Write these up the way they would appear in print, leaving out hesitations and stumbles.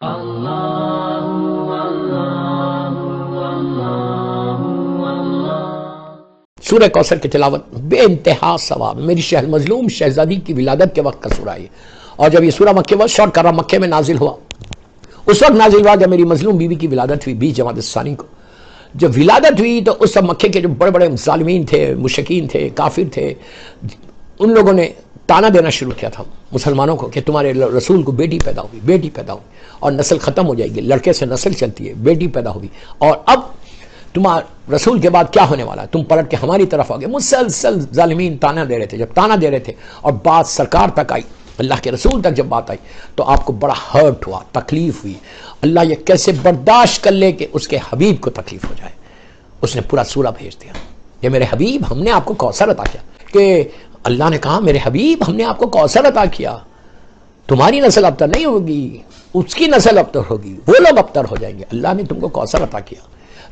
سورہ کوثر کی تلاوت بے انتہا ثواب. میری مظلوم شہزادی کی ولادت کے وقت کا سورہ ہے. اور جب یہ سورہ مکے میں نازل ہوا، اس وقت نازل ہوا جب میری مظلوم بیوی کی ولادت ہوئی 20 جمادی الثانی کو. جب ولادت ہوئی تو اس مکے کے جو بڑے بڑے ظالمین تھے، مشرکین تھے، کافر تھے، ان لوگوں نے تانا دینا شروع کیا تھا مسلمانوں کو کہ تمہارے رسول کو بیٹی پیدا ہوگی، بیٹی پیدا ہوگی اور نسل ختم ہو جائے گی، لڑکے سے نسل چلتی ہے، بیٹی پیدا ہوگی اور اب تمہارے رسول کے بعد کیا ہونے والا ہے، تم پلٹ کے ہماری طرف آگے. مسلسل ظالمین تانا دے رہے تھے. جب تانا دے رہے تھے اور بات سرکار تک آئی، اللہ کے رسول تک جب بات آئی تو آپ کو بڑا ہرٹ ہوا، تکلیف ہوئی. اللہ یہ کیسے برداشت کر لے کہ اس کے حبیب کو تکلیف ہو جائے. اس نے پورا سورہ بھیج دیا. یہ میرے حبیب ہم نے آپ کو کوثر عطا کیا، کہ اللہ نے کہا میرے حبیب ہم نے آپ کو کوثر عطا کیا، تمہاری نسل ابتر نہیں ہوگی، اس کی نسل ابتر ہوگی، وہ لوگ ابتر ہو جائیں گے. اللہ نے تم کو کوثر عطا کیا.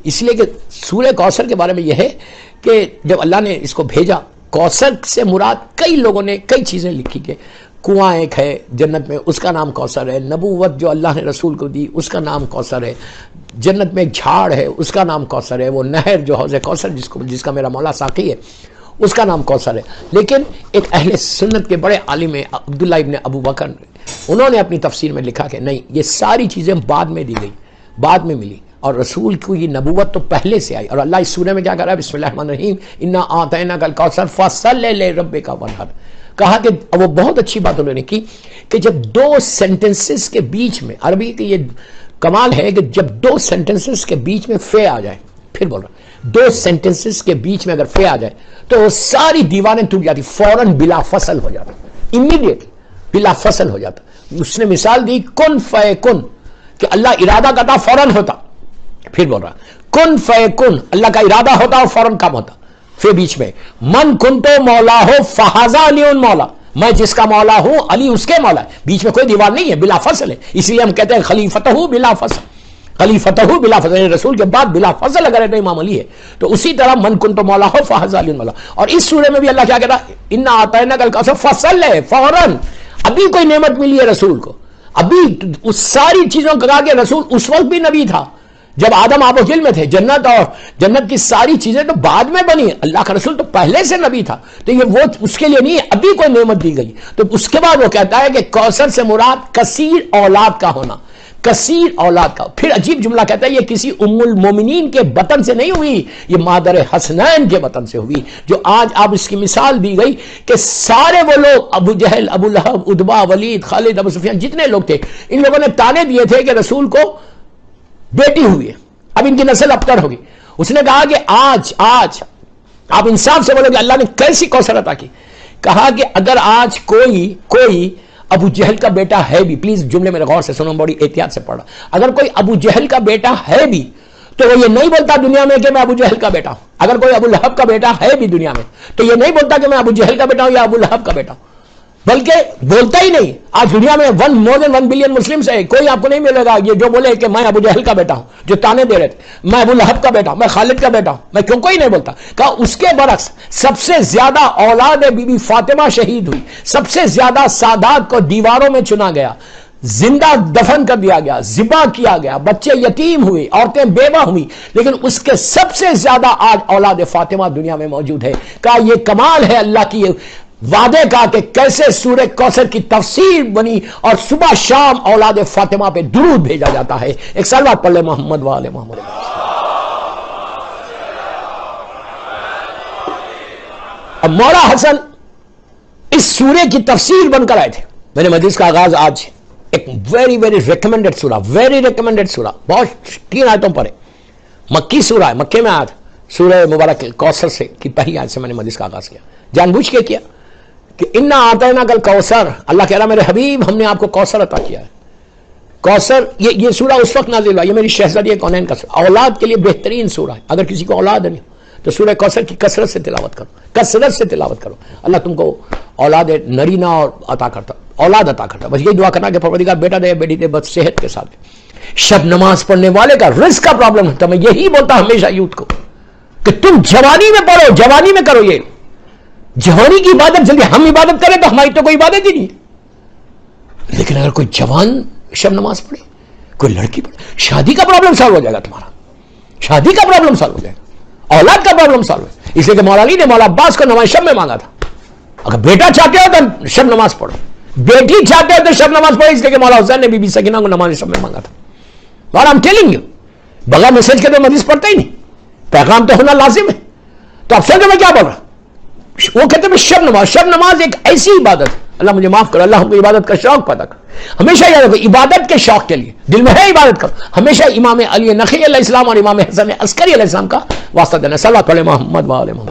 اس لیے کہ سورہ کوثر کے بارے میں یہ ہے کہ جب اللہ نے اس کو بھیجا، کوثر سے مراد کئی لوگوں نے کئی چیزیں لکھی کہ کنواں ایک ہے جنت میں، اس کا نام کوثر ہے. نبوت جو اللہ نے رسول کو دی اس کا نام کوثر ہے. جنت میں ایک جھاڑ ہے اس کا نام کوثر ہے. وہ نہر جو حوض کوثر جس کا میرا مولا ساقی ہے اس کا نام کوثر ہے. لیکن ایک اہل سنت کے بڑے عالم عبداللہ ابن ابو بکر، انہوں نے اپنی تفسیر میں لکھا کہ نہیں، یہ ساری چیزیں بعد میں دی گئی، بعد میں ملی، اور رسول کو یہ نبوت تو پہلے سے آئی. اور اللہ اس سورہ میں کیا کہہ رہا ہے؟ بسم اللہ الرحمن الرحیم، انا اعطیناک الکوثر فصلی لربک وانحر. کہا کہ وہ بہت اچھی بات انہوں نے کی کہ جب دو سینٹنسز کے بیچ میں، عربی کی یہ کمال ہے کہ جب دو سینٹنسز کے بیچ میں فے آ جائے، پھر بول رہا ہوں، دو سینٹنسز کے بیچ میں اگر فے آ جائے تو وہ ساری دیواریں ٹوٹ جاتی، فوراً بلا فصل ہو جاتا، امیڈیٹلی بلا فصل ہو جاتا. اس نے مثال دی کن فیکن، کہ اللہ ارادہ کرتا فوراً ہوتا. پھر بول رہا کن فیکن، اللہ کا ارادہ ہوتا اور فوراً کام ہوتا. پھر بیچ میں من کنتو مولا ہو فہذا علی مولا، میں جس کا مولا ہوں علی اس کے مولا ہے. بیچ میں کوئی دیوار نہیں ہے، بلا فصل ہے. اسی لیے ہم کہتے ہیں خلیفتہ بلا فصل، خلیفتہ بلا فصل، رسول کے بعد بلا فصل اگر ہے تو امام علی ہے. تو اسی طرح من کنتو مولا ہو فہذا علی مولا. اور اس سورہ میں بھی اللہ کیا کہتا ہے؟ انا اعطیناک الکوثر فصل ہے، فوراً. ابھی کوئی نعمت ملی ہے رسول کو، ابھی اس ساری چیزوں کو کہا کہ رسول اس وقت بھی نبی تھا جب آدم آب و گل میں تھے. جنت اور جنت کی ساری چیزیں تو بعد میں بنی، اللہ کا رسول تو پہلے سے نبی تھا. تو یہ وہ اس کے لیے نہیں ہے، ابھی کوئی نعمت دی گئی. تو اس کے بعد وہ کہتا ہے کہ کوثر سے مراد کثیر اولاد کا ہونا، کثیر اولاد کا. پھر عجیب جملہ کہتا ہے یہ کسی ام المومنین کے بطن سے نہیں ہوئی، یہ مادر حسنین کے بطن سے ہوئی. جو آج آپ اس کی مثال دی گئی کہ سارے وہ لوگ ابو جہل، ابو لہب، عتبہ، ولید، خالد، ابو سفیان، جتنے لوگ تھے، ان لوگوں نے تانے دیے تھے کہ رسول کو بیٹی ہوئی ہے، اب ان کی نسل ابتر ہوگی. اس نے کہا کہ آج آپ انصاف سے بولو کہ اللہ نے کیسی کوثر عطا کی. کہا کہ اگر آج کوئی ابو جہل کا بیٹا ہے بھی، پلیز جملے میرے غور سے سنو، بڑی احتیاط سے پڑھ رہا، اگر کوئی ابو جہل کا بیٹا ہے بھی تو وہ یہ نہیں بولتا دنیا میں کہ میں ابو جہل کا بیٹا ہوں. اگر کوئی ابو لہب کا بیٹا ہے بھی دنیا میں تو یہ نہیں بولتا کہ میں ابو جہل کا بیٹا ہوں یا ابو لہب کا بیٹا ہوں، بلکہ بولتا ہی نہیں. آج دنیا میں مور دین 1 بلین مسلمز ہے، کوئی آپ کو نہیں ملے گا یہ جو بولے کہ میں ابو جہل کا بیٹا ہوں، جو تانے دے رہے تھے میں ابو لہب کا بیٹا ہوں، میں خالد کا بیٹا ہوں، میں کیوں کوئی نہیں بولتا. کہا اس کے برعکس سب سے زیادہ اولاد بی بی فاطمہ شہید ہوئی، سب سے زیادہ سادات کو دیواروں میں چنا گیا، زندہ دفن کر دیا گیا، ذبح کیا گیا، بچے یتیم ہوئے، عورتیں بیوہ ہوئی، لیکن اس کے سب سے زیادہ آج اولاد فاطمہ دنیا میں موجود ہے. کہا یہ کمال ہے اللہ کی وعدے کا کہ کیسے سورہ کوثر کی تفسیر بنی اور صبح شام اولاد فاطمہ پہ درود بھیجا جاتا ہے. ایک صلوات پڑھ لے محمد والے محمد. اب مولا حسن اس سورے کی تفسیر بن کر آئے تھے. میں نے مجلس کا آغاز آج ایک ویری ریکمنڈڈ سورہ، بہت 3 آیتوں پر ہے، مکی سورہ ہے، مکے میں آیا تھا. سورہ مبارک کوثر سے کی پہلی آیت سے میں نے مجلس کا آغاز کیا، جان بوجھ کے کیا کہ انا اعطیناک الکوثر. اللہ کہہ رہا میرے حبیب ہم نے آپ کو کوثر عطا کیا ہے. کوثر یہ سورہ اس وقت نازل ہوا، یہ میری شہزادی کونین کا سورہ، اولاد کے لیے بہترین سورہ ہے. اگر کسی کو اولاد نہیں تو سورہ کوثر کی کثرت سے تلاوت کرو، کثرت سے تلاوت کرو. اللہ تم کو اولاد نرینہ اور عطا کرتا، اولاد عطا کرتا. بس یہی دعا کرنا کہ پروردگار بیٹا دے، بیٹی دے، بس صحت کے ساتھ. شب نماز پڑھنے والے کا رزق کا پرابلم ہوتا ہے. میں یہی بولتا ہمیشہ یوتھ کو کہ تم جوانی میں پڑھو، جوانی میں کرو. یہ جوانی کی عبادت جلدی ہم عبادت کریں تو ہماری تو کوئی عبادت ہی نہیں. لیکن اگر کوئی جوان شب نماز پڑھے کوئی لڑکی شادی کا پرابلم سالو ہو جائے گا تمہارا, شادی کا پرابلم سالو ہو جائے گا, اولاد کا پرابلم سالو ہے. اس لیے کہ مولا علی نے مولا عباس کو نماز شب میں مانگا تھا. اگر بیٹا چاہتے ہو تو شب نماز پڑھو, بیٹی چاہتے ہو تو شب نماز پڑھو. اس لیے کہ مولا حسین نے بی بی سکینہ کو نماز شب میں مانگا تھا. اور I'm telling you, بغیر میسج کے تو حدیث پڑھتے ہی نہیں, پیغام تو ہونا لازم ہے. تو افسر میں کیا بول رہا, وہ کہتے ہیں شب نماز. شب نماز ایک ایسی عبادت ہے, اللہ مجھے معاف کرو, اللہ ہم کو عبادت کا شوق پیدا کرو. ہمیشہ یاد رکھو, عبادت کے شوق کے لیے دل میں ہے عبادت کرو. ہمیشہ امام علی نقی علیہ السلام اور امام حسن عسکری علیہ السلام کا واسطہ دینا. صلی اللہ علیہ محمد و آل محمد.